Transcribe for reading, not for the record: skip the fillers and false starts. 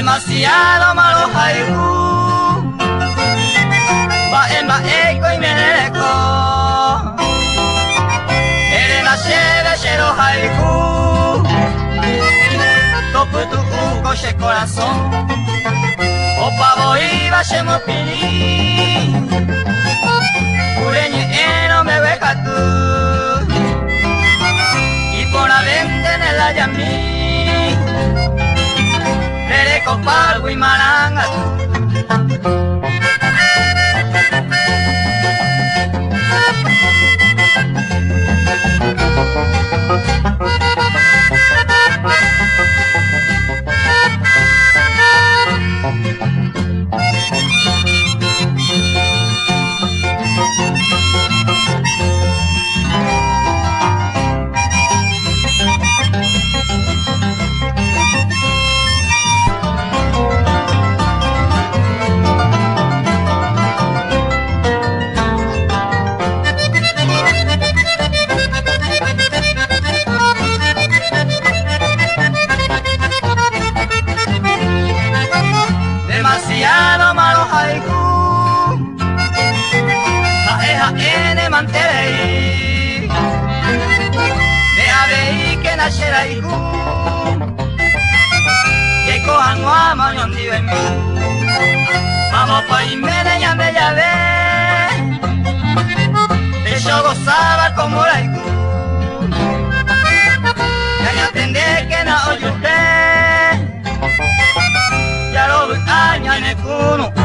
demasiado malo haiku bae koy mereko Elena shebe shero haiku topu tu uko she corazón opa voy va shemo pini ureñe eno me weka tu y por la vente en el ayamí Palgo y maranga demasiado malo haiku hae manterei de abei que nashera iku que kohan wa mañondi en mí vamos pa imene llame llave yo gozaba como la iku ya atendé que no oye usted ya lo aña ne kuno